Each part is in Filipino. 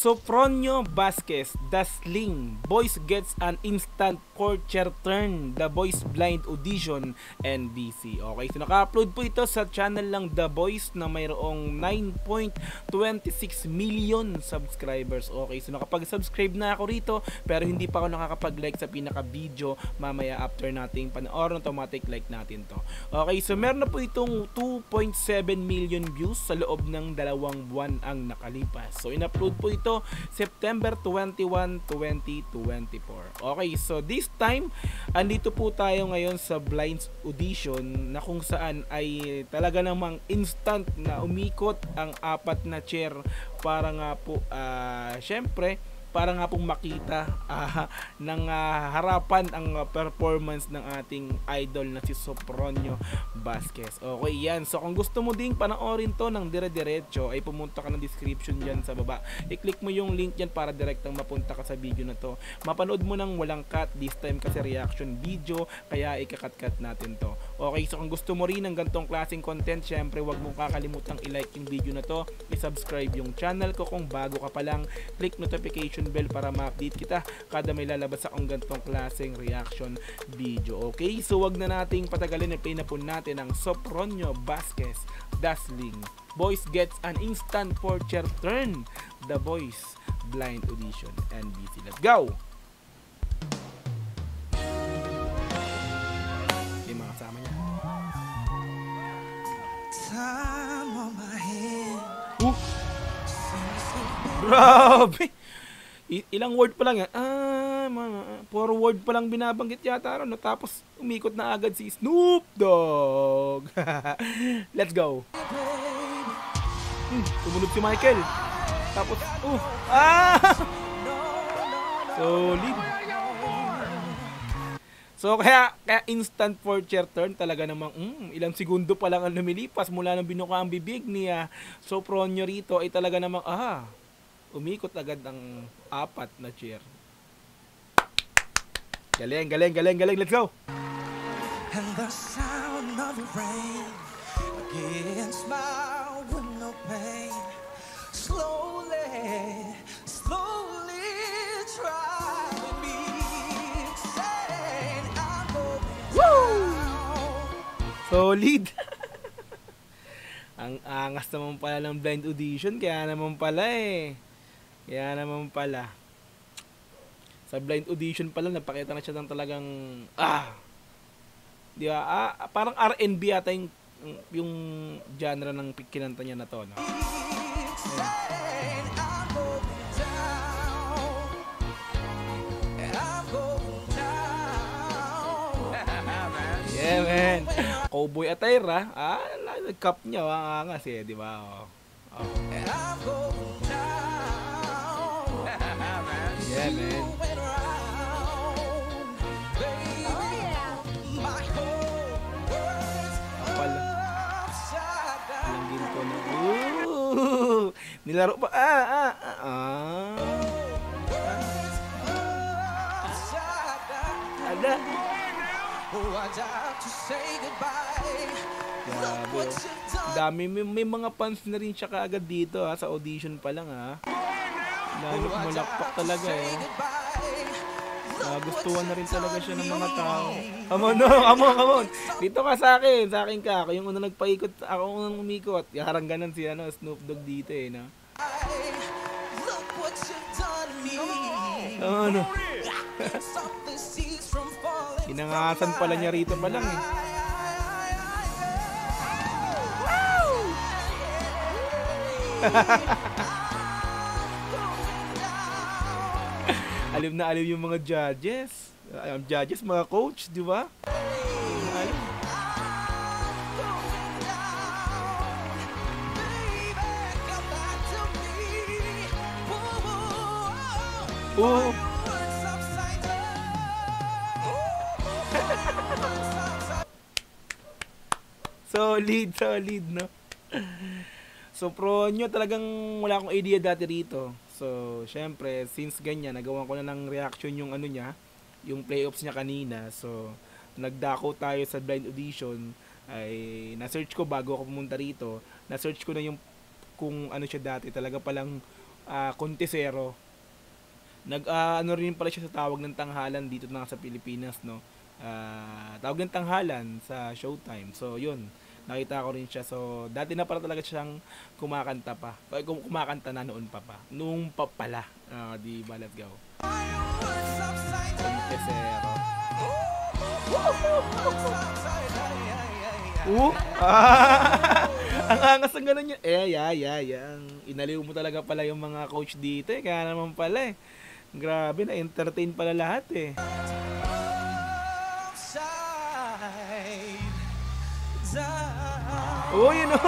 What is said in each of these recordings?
Sopronio Vasquez, The Sling, Boys Gets an Instant Portrait Turn, The Boys Blind Audition, NBC. Okay, so naka-upload po ito sa channel lang The Boys na mayroong 9.26 million subscribers. Okay, so nakapag-subscribe na ako rito pero hindi pa ako nakakapag-like sa pinaka-video. Mamaya after nating panoorin, automatic like natin to. Okay, so meron na po itong 2.7 million views sa loob ng 2 buwan ang nakalipas. So in-upload po ito September 21, 2024. Okay, so this time andito po tayo ngayon sa Blinds Audition na kung saan ay talaga namang instant na umikot ang 4 na chair para nga po syempre para nga pong makita ng harapan ang performance ng ating idol na si Sopronio Vasquez. Okay, yan. So kung gusto mo ding panoorin to ng dire-diretso ay pumunta ka ng description dyan sa baba. I-click mo yung link dyan para direktang mapunta ka sa video na to. Mapanood mo ng walang cut, this time kasi reaction video, kaya ikakat-cut natin to. Okay, so kung gusto mo rin ng gantong klaseng content, syempre wag mong kakalimutang i-like yung video na to, i-subscribe yung channel ko kung bago ka pa lang, click notification bell para ma-update kita kada may lalabas akong gantong klaseng reaction video. Okay, so wag na nating patagalin, i-play na po natin ang Sopronio Vasquez, The Sling, Boys Gets an Instant Portrait Turn, The Boys Blind Audition, NBC. Let's go! Yung mga kasama niya. Time on my hand. Grabe! Ilang word pa lang yan. Puro word pa lang binabanggit yata ron, no? Tapos umikot na agad si Snoop Dogg. Let's go. Tumunod si Michael. Tapos solid. So kaya instant portrait turn talaga namang ilang segundo pa lang ang lumilipas mula nang binuka ang bibig ni Sopronio rito ay talaga namang umikot agad ang 4 na chair. Galing, galing, galing, galing. Let's go! And the sound of the rain against my window pane. Slowly, slowly driving me insane. I'm going down. Solid! Ang angas naman pala ng blind audition. Kaya naman pala sa blind audition pala napakita na siya ng talagang di ba? Parang R&B ata yung genre ng kinanta niya na to, no? Yeah, man. Cowboy attire, nag-cup niya, ang angas di ba? Yeah, man. Langgin ko na. Nilaro pa. Ada. Grabe. Dami, may mga fans na rin siya kaagad dito sa audition pa lang lalo malakpak talaga gustuhan na rin talaga siya ng mga tao. Come on. Dito ka sa akin ka. Ako yung unang nagpaikot, ako unang umikot. Harang ganon si Snoop Dogg dito no? Inangasan pala niya rito pa lang Alim na alim yung mga judges. Mga coach, di ba? Solid, no? Sopronio talagang wala akong idea dati rito. So, syempre, since ganyan, nagawa ko na ng reaction yung niya, yung playoffs niya kanina. So, nagdako tayo sa blind audition, ay na-search ko bago ako pumunta rito. Na-search ko na yung kung ano siya dati. Talaga palang Contisero. Ano rin pala siya sa tawag ng tanghalan dito na sa Pilipinas, no? Tawag ng tanghalan sa Showtime. So, yun. Nakita ko rin siya. So, dati na pala talaga siyang kumakanta pa. Kumakanta na noon pa. Noong pa pala. Di ba, let's go. Contisero. Ang angas ng ganun yun. Inaliw mo talaga pala yung mga coach dito eh. Kaya naman pala eh. Grabe, na-entertain pala lahat eh. Oh, yun o.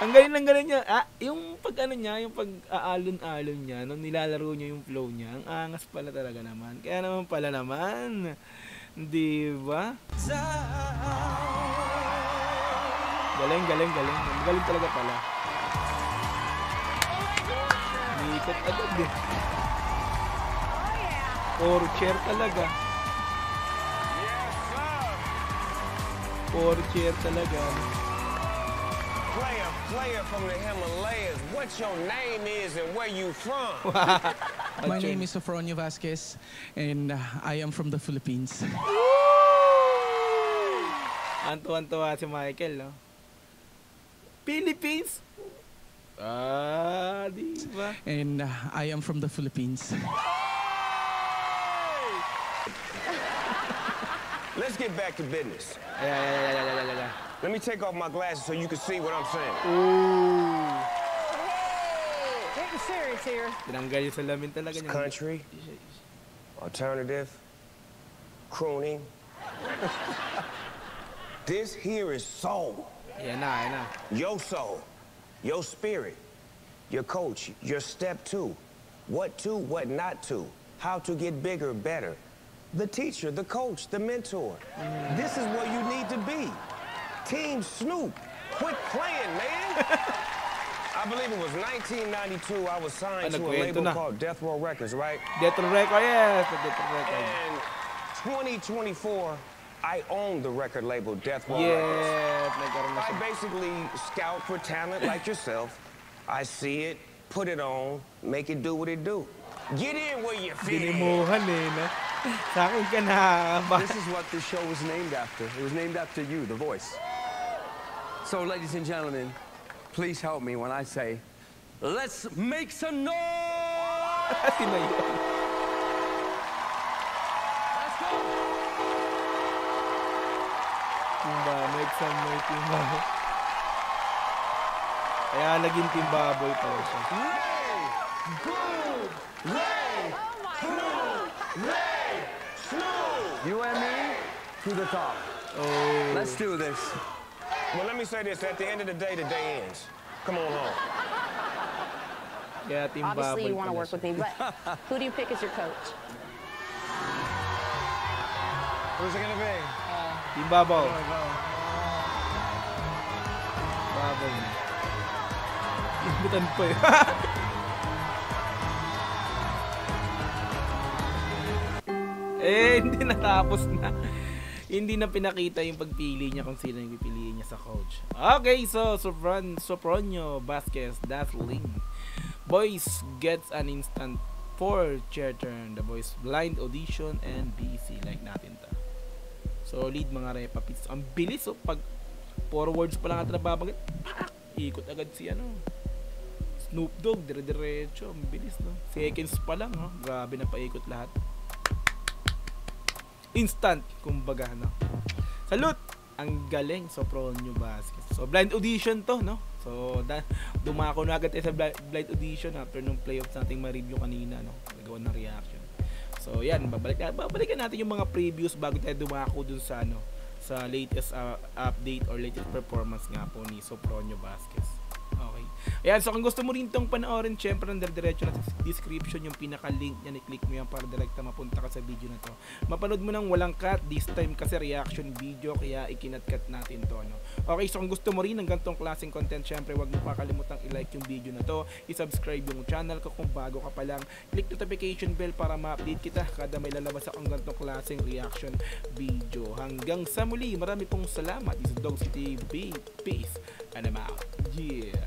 Ang galing lang ganun niya. Yung pag ano niya, yung pag-aalon-alon niya, nung nilalaro niya yung flow niya, ang angas pala talaga naman. Kaya naman pala naman. Di ba? Galing. Magaling talaga pala. Ikot agad eh. Or chair talaga. Or chair talaga. Player from the Himalayas. What your name is and where you from? My name is Sofronio Vasquez and I am from the Philippines. Antuan-tuwa si Michael, no? Philippines? Di ba? And I am from the Philippines. Let's get back to business. Yeah. Let me take off my glasses so you can see what I'm saying. Ooh. Getting serious here. Tinanggal yung salamin talaga niya. Country, alternative, crooning. This here is soul. Yan na. Your soul, your spirit, your coach, your step to, what not to, how to get bigger, better. The teacher, the coach, the mentor. This is where you need to be. Team Snoop. Quit playing, man. I believe it was 1992. I was signed to a label called Death Row Records, right? Death Row Records, yes. Death Row Records. And 2024, I own the record label Death Row Records. I basically scout for talent like yourself. I see it, put it on, make it do what it do. Get in where you fit. Dinimuhan eh, no? Sa akin ka na. This is what this show was named after. It was named after you, The Voice. So, ladies and gentlemen, please help me when I say, let's make some noise! Sino yun? Let's go! Timba, make some noise, Timba. Kaya naging Timbaboy pala siya. You and me, to the top. Oh. Let's do this. Well, let me say this. At the end of the day ends. Come on home. Kaya Timbaboy Obviously, you want to pala work siya. with me, but who do you pick as your coach? Who's it gonna be? Timbaboy. Baboy. Imbutan pa yun. Hindi natapos na. Hindi na pinakita yung pagpili niya kung sino yung pipiliin niya sa coach. Okay, so Sofronio Vasquez, Dazzling. Boys gets an instant 4 chair turn. The Boys blind audition and BC. Like natin ta. Solid mga repapits. Ang bilis pag forwards pa lang natin nababanggit. Ikot agad si Snoop Dogg, dire-diretso. Ang bilis, no? Seconds pa lang, no? Grabe na paikot lahat. Instant, kumbaga, no? Salute! Ang galing, Sofronio Vasquez. So, blind audition to, no? So, dumako na agad sa blind audition after nung playoffs nating ma-review kanina, no? Nagawa ng reaction. So, yan. Babalikan natin yung mga previews bago tayo dumako dun sa, sa latest update or latest performance nga po ni Sofronio Vasquez. Okay. Ayan, so kung gusto mo rin itong panoorin, syempre diretso na sa description yung pinaka-link niya, i-click mo yan para direkta mapunta ka sa video na to. Mapanood mo nang walang cut, this time kasi reaction video, kaya ikinat-cut natin to, no? Okay, so kung gusto mo rin ng ganitong klaseng content, syempre wag mo kakalimutang i-like yung video na to, i-subscribe yung channel ko kung bago ka pa lang, click notification bell para ma-update kita kada may lalabas akong ganitong klaseng reaction video. Hanggang sa muli, marami pong salamat. This is Dog City TV. Peace and I'm out. Yeah.